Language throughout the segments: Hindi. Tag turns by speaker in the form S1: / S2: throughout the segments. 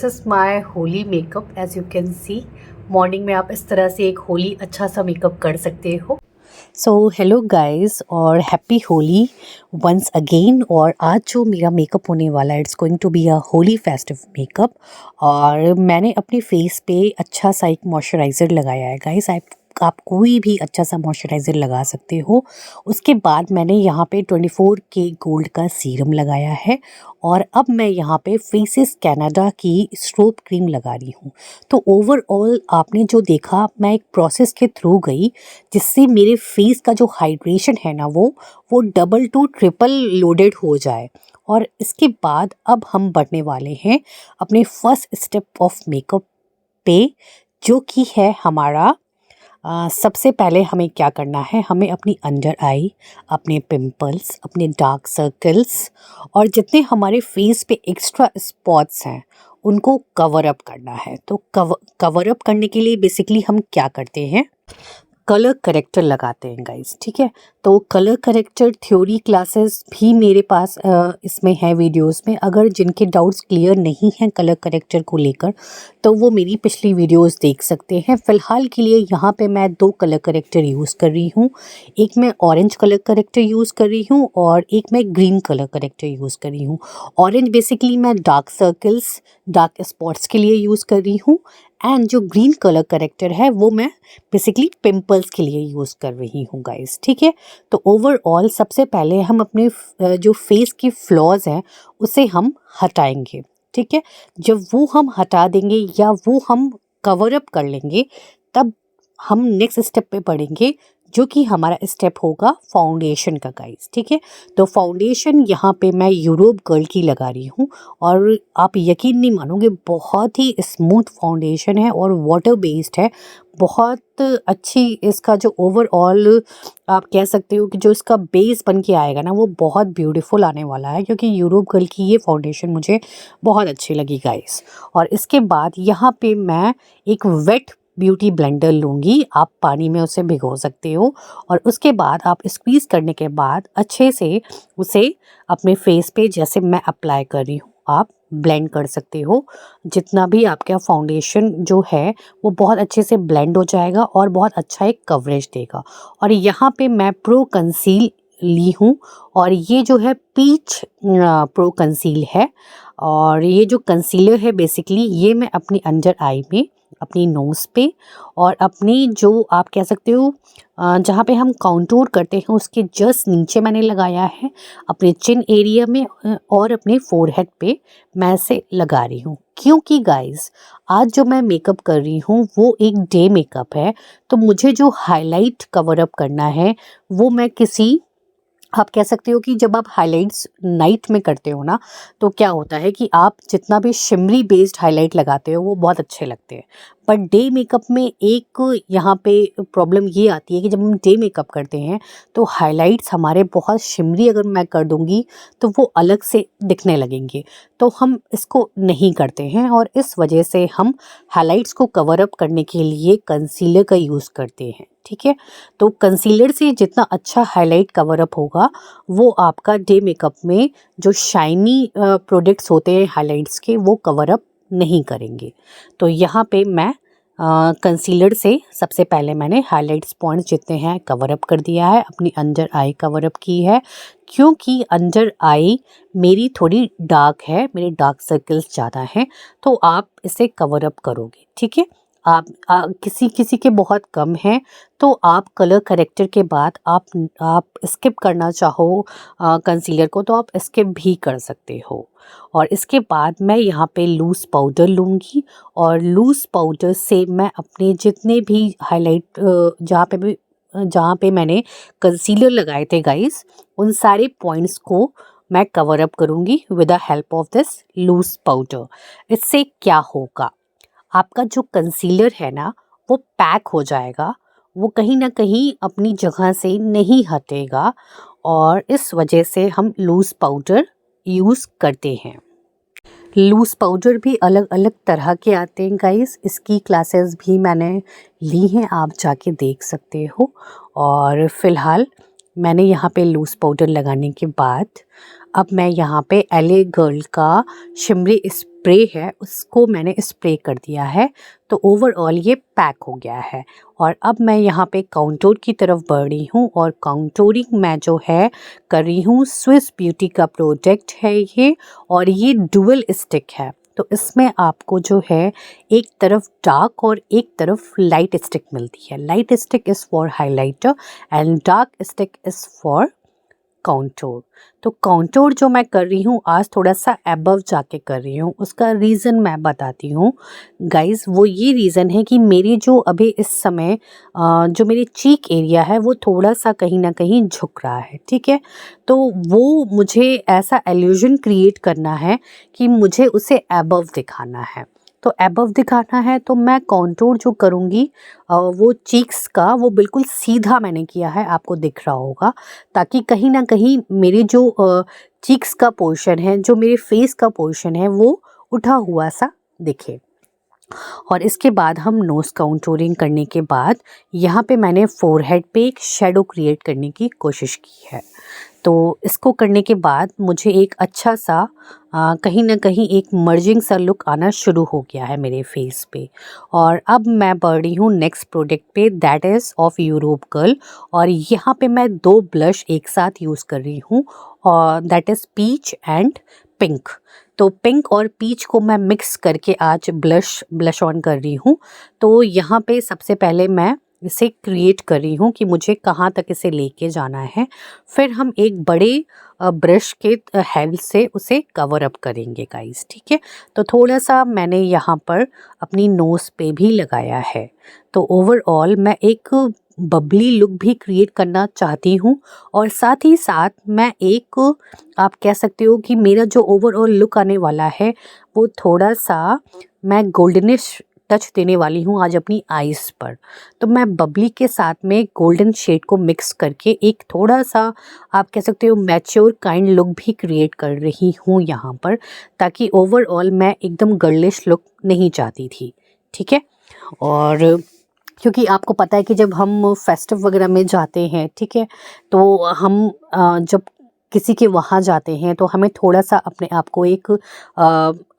S1: This is my Holi makeup. As you can see morning में आप इस तरह से एक होली अच्छा सा मेकअप कर सकते हो। सो हेलो गाइस और हैप्पी होली वंस अगेन। और आज जो मेरा मेकअप होने वाला है it's going to be a Holi festive makeup. और मैंने अपने फेस पे अच्छा सा एक मॉइस्चराइज़र लगाया है गाइस। आप कोई भी अच्छा सा मॉइस्चराइज़र लगा सकते हो। उसके बाद मैंने यहाँ पे 24K गोल्ड का सीरम लगाया है और अब मैं यहाँ पे फेसेस कनाडा की स्ट्रोब क्रीम लगा रही हूँ। तो ओवरऑल आपने जो देखा, मैं एक प्रोसेस के थ्रू गई जिससे मेरे फेस का जो हाइड्रेशन है ना वो डबल टू ट्रिपल लोडेड हो जाए। और इसके बाद अब हम बढ़ने वाले हैं अपने फर्स्ट स्टेप ऑफ मेकअप पे, जो कि है हमारा सबसे पहले हमें क्या करना है, हमें अपनी अंडर आई, अपने पिंपल्स, अपने डार्क सर्कल्स और जितने हमारे फेस पे एक्स्ट्रा स्पॉट्स हैं उनको कवर अप करना है। तो कवर अप करने के लिए बेसिकली हम क्या करते हैं, कलर करेक्टर लगाते हैं गाइस। ठीक है, तो कलर करेक्टर थ्योरी क्लासेस भी मेरे पास इसमें है वीडियोस में। अगर जिनके डाउट्स क्लियर नहीं हैं कलर करेक्टर को लेकर तो वो मेरी पिछली वीडियोस देख सकते हैं। फ़िलहाल के लिए यहाँ पे मैं 2 कलर करेक्टर यूज़ कर रही हूँ। एक मैं ऑरेंज कलर करेक्टर यूज़ कर रही हूँ और एक मैं ग्रीन कलर करेक्टर यूज़ कर रही हूँ। ऑरेंज बेसिकली मैं डार्क सर्कल्स, डार्क स्पॉट्स के लिए यूज़ कर रही हूँ एंड जो ग्रीन कलर करेक्टर है वो मैं बेसिकली पिंपल्स के लिए यूज़ कर रही हूँ गाइस। ठीक है, तो ओवरऑल सबसे पहले हम अपने जो फेस की फ्लॉज हैं उसे हम हटाएंगे। ठीक है, जब वो हम हटा देंगे या वो हम कवर अप कर लेंगे तब हम नेक्स्ट स्टेप पे बढ़ेंगे, जो कि हमारा स्टेप होगा फाउंडेशन का गाइस। ठीक है, तो फाउंडेशन यहाँ पे मैं यूरोप गर्ल की लगा रही हूँ और आप यकीन नहीं मानोगे, बहुत ही स्मूथ फाउंडेशन है और वाटर बेस्ड है। बहुत अच्छी इसका जो ओवरऑल आप कह सकते हो कि जो इसका बेस बन के आएगा ना वो बहुत ब्यूटीफुल आने वाला है, क्योंकि यूरोप गर्ल की ये फाउंडेशन मुझे बहुत अच्छी लगी गाइस। और इसके बाद यहाँ पे मैं एक वेट ब्यूटी ब्लेंडर लूँगी, आप पानी में उसे भिगो सकते हो और उसके बाद आप स्क्वीज़ करने के बाद अच्छे से उसे अपने फेस पे जैसे मैं अप्लाई कर रही हूँ आप ब्लेंड कर सकते हो। जितना भी आपका फाउंडेशन जो है वो बहुत अच्छे से ब्लेंड हो जाएगा और बहुत अच्छा एक कवरेज देगा। और यहाँ पे मैं प्रो कंसील ली हूँ और ये जो है पीच प्रो कंसील है। और ये जो कंसीलर है बेसिकली ये मैं अपनी अंडर आई में, अपनी नोज़ पे और अपनी जो आप कह सकते हो जहाँ पे हम काउंटूर करते हैं उसके जस्ट नीचे मैंने लगाया है, अपने चिन एरिया में और अपने फोरहेड पे मैं इसे लगा रही हूँ। क्योंकि गाइस आज जो मैं मेकअप कर रही हूँ वो एक डे मेकअप है, तो मुझे जो हाईलाइट कवर अप करना है वो मैं किसी, आप कह सकते हो कि जब आप हाइलाइट्स नाइट में करते हो ना तो क्या होता है कि आप जितना भी शिमरी बेस्ड हाइलाइट लगाते हो वो बहुत अच्छे लगते हैं। बट डे मेकअप में एक यहाँ पे प्रॉब्लम ये आती है कि जब हम डे मेकअप करते हैं तो हाइलाइट्स हमारे बहुत शिमरी अगर मैं कर दूंगी तो वो अलग से दिखने लगेंगे, तो हम इसको नहीं करते हैं और इस वजह से हम हाइलाइट्स को कवर अप करने के लिए कंसीलर का यूज़ करते हैं। ठीक है, तो कंसीलर से जितना अच्छा हाईलाइट कवर अप होगा वो आपका डे मेकअप में जो शाइनी प्रोडक्ट्स होते हैं हाइलाइट्स के वो कवर अप नहीं करेंगे। तो यहाँ पे मैं कंसीलर से सबसे पहले मैंने हाइलाइट्स पॉइंट्स जितने हैं कवर अप कर दिया है, अपनी अंडर आई कवर अप की है। क्योंकि अंडर आई मेरी थोड़ी डार्क है, मेरे डार्क सर्कल्स ज़्यादा हैं, तो आप इसे कवर अप करोगे। ठीक है, आप किसी किसी के बहुत कम हैं तो आप कलर करेक्टर के बाद आप स्किप करना चाहो कंसीलर को तो आप स्किप भी कर सकते हो। और इसके बाद मैं यहाँ पे लूज़ पाउडर लूँगी और लूज़ पाउडर से मैं अपने जितने भी हाईलाइट जहाँ पे मैंने कंसीलर लगाए थे गाइस उन सारे पॉइंट्स को मैं कवर अप करूँगी with the help of this loose powder. इससे क्या होगा, आपका जो कंसीलर है ना वो पैक हो जाएगा, वो कहीं ना कहीं अपनी जगह से नहीं हटेगा और इस वजह से हम लूज़ पाउडर यूज़ करते हैं। लूज़ पाउडर भी अलग अलग तरह के आते हैं गाइस, इसकी क्लासेस भी मैंने ली हैं, आप जाके देख सकते हो। और फ़िलहाल मैंने यहाँ पे लूज़ पाउडर लगाने के बाद अब मैं यहाँ पे LA गर्ल का शिमरी स्प्रे है उसको मैंने स्प्रे कर दिया है, तो ओवरऑल ये पैक हो गया है। और अब मैं यहाँ पे काउंटोर की तरफ बढ़ रही हूँ और काउंटोरिंग मैं जो है कर रही हूँ स्विस ब्यूटी का प्रोडक्ट है ये, और ये डुअल स्टिक है। तो इसमें आपको जो है एक तरफ डार्क और एक तरफ लाइट स्टिक मिलती है। Light stick is for highlighter and dark stick is for contour. तो काउंटोर जो मैं कर रही हूँ आज थोड़ा सा अबव जाके कर रही हूँ, उसका रीज़न मैं बताती हूँ गाइस। वो ये रीज़न है कि मेरी जो अभी इस समय जो मेरी चीक एरिया है वो थोड़ा सा कहीं ना कहीं झुक रहा है, ठीक है। तो वो मुझे ऐसा एल्यूजन क्रिएट करना है कि मुझे उसे अबव दिखाना है। तो अबव दिखाना है तो मैं कॉन्टूर जो करूँगी वो चीक्स का वो बिल्कुल सीधा मैंने किया है, आपको दिख रहा होगा, ताकि कहीं ना कहीं मेरे जो चीक्स का पोर्शन है, जो मेरे फेस का पोर्शन है, वो उठा हुआ सा दिखे। और इसके बाद हम नोज़ काउंटूरिंग करने के बाद यहाँ पे मैंने फोरहेड पे एक शेडो क्रिएट करने की कोशिश की है। तो इसको करने के बाद मुझे एक अच्छा सा कहीं ना कहीं एक मर्जिंग सा लुक आना शुरू हो गया है मेरे फेस पे। और अब मैं बढ़ रही हूँ नेक्स्ट प्रोडक्ट पे, that is of Europe girl. और यहाँ पे मैं 2 ब्लश एक साथ यूज़ कर रही हूँ और that is peach and pink. तो पिंक और पीच को मैं मिक्स करके आज ब्लश ऑन कर रही हूँ। तो यहाँ पे सबसे पहले मैं इसे क्रिएट कर रही हूँ कि मुझे कहाँ तक इसे लेके जाना है। फिर हम एक बड़े ब्रश के हेल्प से उसे कवर अप करेंगे गाइस, ठीक है। तो थोड़ा सा मैंने यहाँ पर अपनी नोज़ पे भी लगाया है। तो ओवरऑल मैं एक बबली लुक भी क्रिएट करना चाहती हूँ, और साथ ही साथ मैं एक आप कह सकते हो कि मेरा जो ओवरऑल लुक आने वाला है वो थोड़ा सा मैं गोल्डनिश टच देने वाली हूँ आज अपनी आईज़ पर। तो मैं बबली के साथ में गोल्डन शेड को मिक्स करके एक थोड़ा सा आप कह सकते हो मैच्योर काइंड लुक भी क्रिएट कर रही हूँ यहाँ पर, ताकि ओवरऑल मैं एकदम गर्लिश लुक नहीं चाहती थी, ठीक है। और क्योंकि आपको पता है कि जब हम फेस्टिव वगैरह में जाते हैं, ठीक है, तो हम जब किसी के वहाँ जाते हैं तो हमें थोड़ा सा अपने आप को एक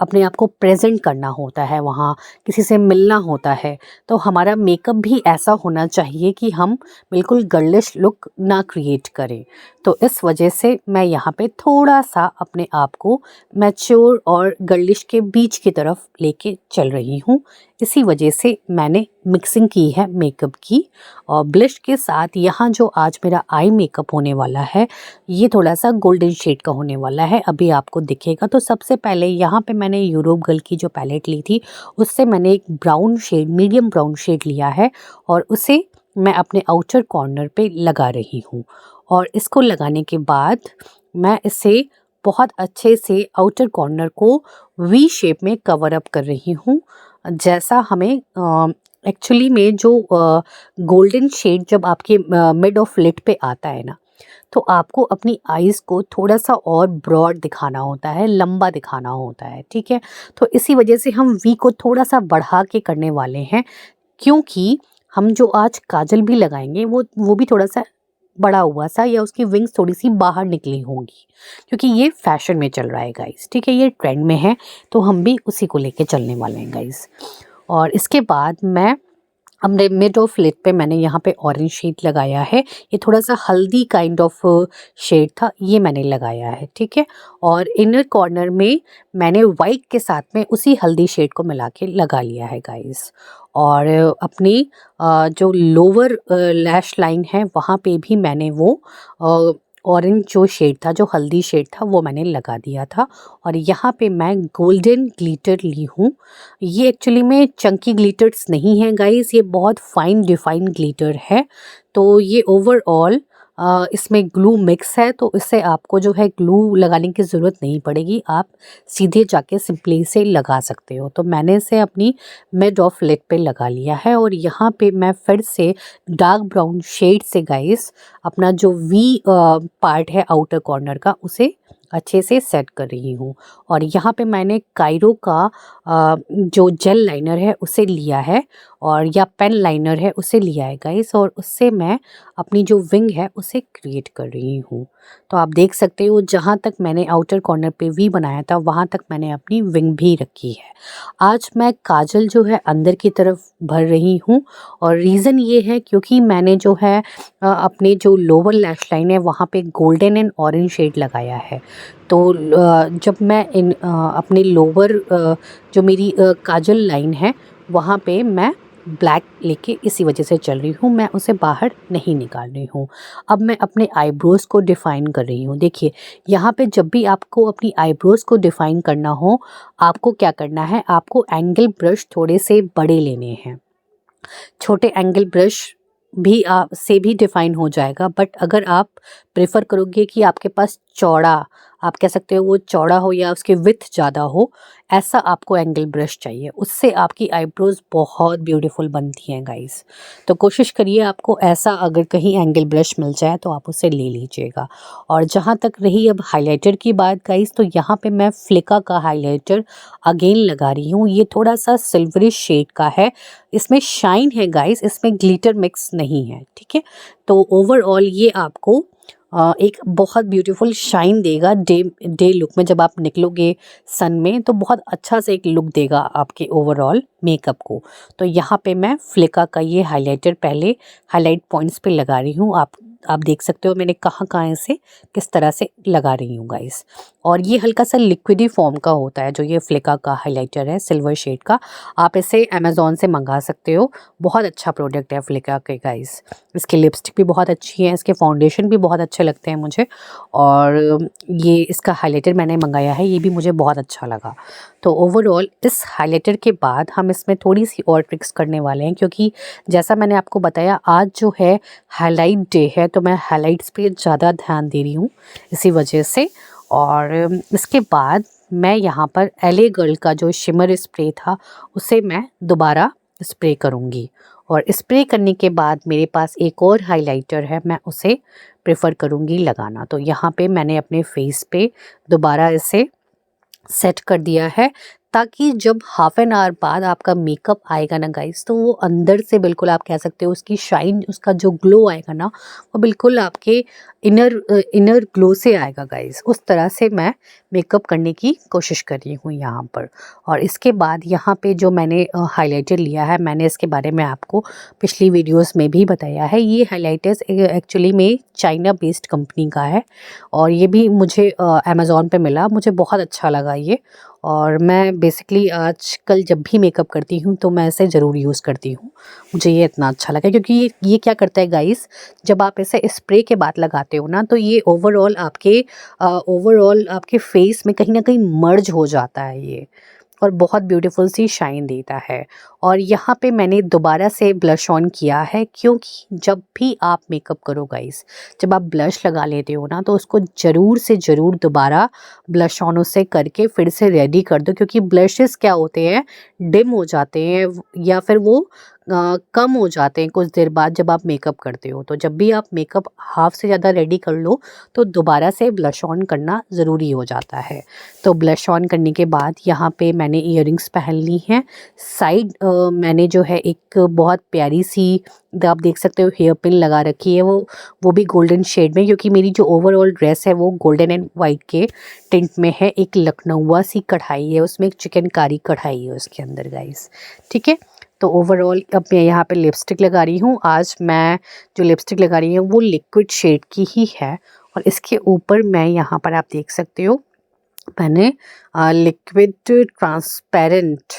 S1: अपने आप को प्रेजेंट करना होता है, वहाँ किसी से मिलना होता है। तो हमारा मेकअप भी ऐसा होना चाहिए कि हम बिल्कुल गर्लिश लुक ना क्रिएट करें। तो इस वजह से मैं यहाँ पे थोड़ा सा अपने आप को मैच्योर और गर्लिश के बीच की तरफ लेके चल रही हूँ। इसी वजह से मैंने मिक्सिंग की है मेकअप की। और ब्लश के साथ यहाँ जो आज मेरा आई मेकअप होने वाला है ये थोड़ा सा गोल्डन शेड का होने वाला है, अभी आपको दिखेगा। तो सबसे पहले यहाँ पे मैंने यूरोप गर्ल की जो पैलेट ली थी उससे मैंने एक brown shade, medium brown shade लिया है और उसे मैं अपने आउटर कॉर्नर पे लगा रही हूँ। और इसको लगाने के बाद मैं इसे बहुत अच्छे से आउटर कॉर्नर को वी शेप में कवर अप कर रही हूँ। जैसा हमें एक्चुअली में जो गोल्डन शेड जब आपके मिड ऑफ लिड पे आता है ना, तो आपको अपनी आईज़ को थोड़ा सा और ब्रॉड दिखाना होता है, लंबा दिखाना होता है, ठीक है। तो इसी वजह से हम वी को थोड़ा सा बढ़ा के करने वाले हैं, क्योंकि हम जो आज काजल भी लगाएंगे वो भी थोड़ा सा बड़ा हुआ सा, या उसकी विंग्स थोड़ी सी बाहर निकली होंगी, क्योंकि ये फैशन में चल रहा है गाइस, ठीक है, ये ट्रेंड में है। तो हम भी उसी को लेके चलने वाले हैं गाइस। और इसके बाद मैं हमने मिड ऑफ लिड पे मैंने यहाँ पे ऑरेंज शेड लगाया है, ये थोड़ा सा हल्दी काइंड ऑफ शेड था, ये मैंने लगाया है, ठीक है। और इनर कॉर्नर में मैंने वाइट के साथ में उसी हल्दी शेड को मिला के लगा लिया है गाइस। और अपनी जो लोअर लैश लाइन है वहाँ पे भी मैंने वो ऑरेंज जो शेड था, जो हल्दी शेड था, वो मैंने लगा दिया था। और यहाँ पे मैं गोल्डन ग्लिटर ली हूँ। ये एक्चुअली में चंकी ग्लिटर्स नहीं है गाइस, ये बहुत फाइन डिफाइन ग्लिटर है। तो ये ओवरऑल इसमें ग्लू मिक्स है, तो इससे आपको जो है ग्लू लगाने की ज़रूरत नहीं पड़ेगी, आप सीधे जाके सिंपली इसे लगा सकते हो। तो मैंने इसे अपनी मिड ऑफ लिड पे लगा लिया है। और यहाँ पे मैं फिर से डार्क ब्राउन शेड से गाइस अपना जो वी पार्ट है आउटर कॉर्नर का, उसे अच्छे से सेट कर रही हूँ। और यहाँ पे मैंने कायरो का जो जेल लाइनर है उसे लिया है, और या पेन लाइनर है उसे लिया है गाइस, और उससे मैं अपनी जो विंग है उसे क्रिएट कर रही हूँ। तो आप देख सकते हो जहाँ तक मैंने आउटर कॉर्नर पे वी बनाया था वहाँ तक मैंने अपनी विंग भी रखी है। आज मैं काजल जो है अंदर की तरफ भर रही हूँ, और रीज़न ये है क्योंकि मैंने जो है अपने जो लोअर लैश लाइन है वहाँ पे गोल्डन एंड ऑरेंज शेड लगाया है। तो जब मैं अपने लोअर जो मेरी काजल लाइन है वहाँ पे मैं ब्लैक लेके इसी वजह से चल रही हूँ, मैं उसे बाहर नहीं निकाल रही हूँ। अब मैं अपने आईब्रोज़ को डिफ़ाइन कर रही हूँ। देखिए यहाँ पे जब भी आपको अपनी आईब्रोज़ को डिफ़ाइन करना हो, आपको क्या करना है, आपको एंगल ब्रश थोड़े से बड़े लेने हैं। छोटे एंगल ब्रश भी से भी डिफ़ाइन हो जाएगा, बट अगर आप प्रेफर करोगे कि आपके पास चौड़ा, आप कह सकते हो वो चौड़ा हो या उसकी विड्थ ज़्यादा हो, ऐसा आपको एंगल ब्रश चाहिए। उससे आपकी आईब्रोज़ बहुत ब्यूटीफुल बनती हैं गाइस। तो कोशिश करिए आपको ऐसा अगर कहीं एंगल ब्रश मिल जाए तो आप उसे ले लीजिएगा। और जहाँ तक रही अब हाइलाइटर की बात गाइस, तो यहाँ पे मैं फ्लिका का हाइलाइटर अगेन लगा रही हूँ। ये थोड़ा सा सिल्वरिश शेड का है, इसमें शाइन है गाइस, इसमें ग्लिटर मिक्स नहीं है, ठीक है। तो ओवरऑल ये आपको एक बहुत ब्यूटीफुल शाइन देगा डे लुक में। जब आप निकलोगे सन में तो बहुत अच्छा से एक लुक देगा आपके ओवरऑल मेकअप को। तो यहाँ पे मैं फ्लिका का ये हाइलाइटर पहले हाइलाइट पॉइंट्स पे लगा रही हूँ। आप देख सकते हो मैंने कहाँ कहाँ इसे किस तरह से लगा रही हूँ गाइस। और ये हल्का सा लिक्विडी फॉर्म का होता है जो ये फ्लिका का हाइलाइटर है सिल्वर शेड का। आप इसे अमेज़ॉन से मंगा सकते हो, बहुत अच्छा प्रोडक्ट है फ्लिका के गाइस। इसकी लिपस्टिक भी बहुत अच्छी है, इसके फाउंडेशन भी बहुत अच्छे लगते हैं मुझे, और ये इसका हाइलाइटर मैंने मंगाया है, ये भी मुझे बहुत अच्छा लगा। तो ओवरऑल इस हाइलाइटर के बाद हम इसमें थोड़ी सी और ट्रिक्स करने वाले हैं, क्योंकि जैसा मैंने आपको बताया आज जो है हाइलाइट डे है, तो मैं हाइलाइट्स पे ज़्यादा ध्यान दे रही हूँ इसी वजह से। और इसके बाद मैं यहाँ पर एले गर्ल का जो शिमर स्प्रे था उसे मैं दोबारा स्प्रे करूँगी। और स्प्रे करने के बाद मेरे पास एक और हाइलाइटर है, मैं उसे प्रेफर करूँगी लगाना। तो यहाँ पे मैंने अपने फेस पे दोबारा इसे सेट कर दिया है, ताकि जब हाफ एन आवर बाद आपका मेकअप आएगा ना गाइस, तो वो अंदर से बिल्कुल आप कह सकते हो उसकी शाइन, उसका जो ग्लो आएगा ना वो बिल्कुल आपके इनर ग्लो से आएगा गाइस। उस तरह से मैं मेकअप करने की कोशिश कर रही हूँ यहाँ पर। और इसके बाद यहाँ पे जो मैंने हाइलाइटर लिया है, मैंने इसके बारे में आपको पिछली वीडियोस में भी बताया है। ये हाइलाइटर्स एक्चुअली में चाइना बेस्ड कंपनी का है, और ये भी मुझे अमेज़ॉन पे मिला, मुझे बहुत अच्छा लगा ये। और मैं बेसिकली आजकल जब भी मेकअप करती हूँ तो मैं इसे ज़रूर यूज़ करती हूँ। मुझे ये इतना अच्छा लगा क्योंकि ये क्या करता है गाइस, जब आप इसे स्प्रे के बाद लगाते हो ना तो ये ओवरऑल आपके फेस में कहीं ना कहीं मर्ज हो जाता है ये, और बहुत ब्यूटीफुल सी शाइन देता है। और यहाँ पे मैंने दोबारा से ब्लश ऑन किया है, क्योंकि जब भी आप मेकअप करो गाइस, जब आप ब्लश लगा लेते हो ना तो उसको ज़रूर से ज़रूर दोबारा ब्लश ऑन उससे करके फिर से रेडी कर दो, क्योंकि ब्लशेस क्या होते हैं, डिम हो जाते हैं या फिर वो कम हो जाते हैं कुछ देर बाद जब आप मेकअप करते हो। तो जब भी आप मेकअप हाफ से ज़्यादा रेडी कर लो तो दोबारा से ब्लश ऑन करना ज़रूरी हो जाता है। तो ब्लश ऑन करने के बाद यहाँ पे मैंने इयररिंग्स पहन ली हैं। साइड मैंने जो है एक बहुत प्यारी सी, आप देख सकते हो हेयर पिन लगा रखी है, वो भी गोल्डन शेड में, क्योंकि मेरी जो ओवरऑल ड्रेस है वो गोल्डन एंड वाइट के टिंट में है। एक लखनऊआ सी कढ़ाई है, उसमें एक चिकनकारी कढ़ाई है उसके अंदर गाइस, ठीक है। तो ओवरऑल अब मैं यहाँ पे लिपस्टिक लगा रही हूँ। आज मैं जो लिपस्टिक लगा रही हूँ वो लिक्विड शेड की ही है, और इसके ऊपर मैं यहाँ पर आप देख सकते हो मैंने लिक्विड ट्रांसपेरेंट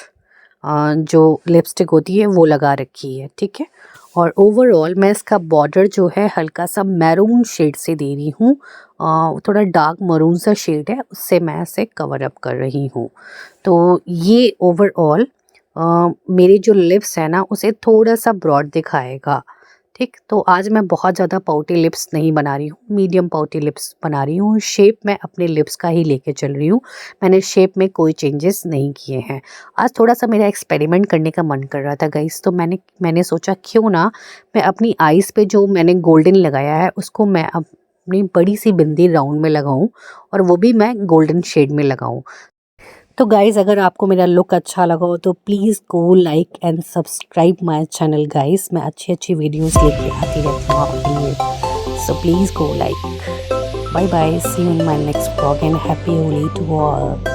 S1: जो लिपस्टिक होती है वो लगा रखी है, ठीक है। और ओवरऑल मैं इसका बॉर्डर जो है हल्का सा मैरून शेड से दे रही हूँ, थोड़ा डार्क मरून सा शेड है, उससे मैं इसे कवर अप कर रही हूँ। तो ये ओवरऑल मेरे जो लिप्स है ना उसे थोड़ा सा ब्रॉड दिखाएगा, ठीक। तो आज मैं बहुत ज़्यादा पाउटी लिप्स नहीं बना रही हूँ, मीडियम पाउटी लिप्स बना रही हूँ। शेप मैं अपने लिप्स का ही लेके चल रही हूँ, मैंने शेप में कोई चेंजेस नहीं किए हैं। आज थोड़ा सा मेरा एक्सपेरिमेंट करने का मन कर रहा था गाइस, तो मैंने सोचा क्यों ना मैं अपनी आईज़ पे जो मैंने गोल्डन लगाया है उसको मैं अब अपनी बड़ी सी बिंदी राउंड में लगाऊं और वो भी मैं गोल्डन शेड में लगाऊं। तो गाइज़ अगर आपको मेरा लुक अच्छा लगा हो तो please go like and subscribe my channel guys. मैं अच्छी अच्छी वीडियोस लेके आती रहती हूँ आपके लिए, so please go like. Bye bye, see you in my next vlog and happy Holi to all.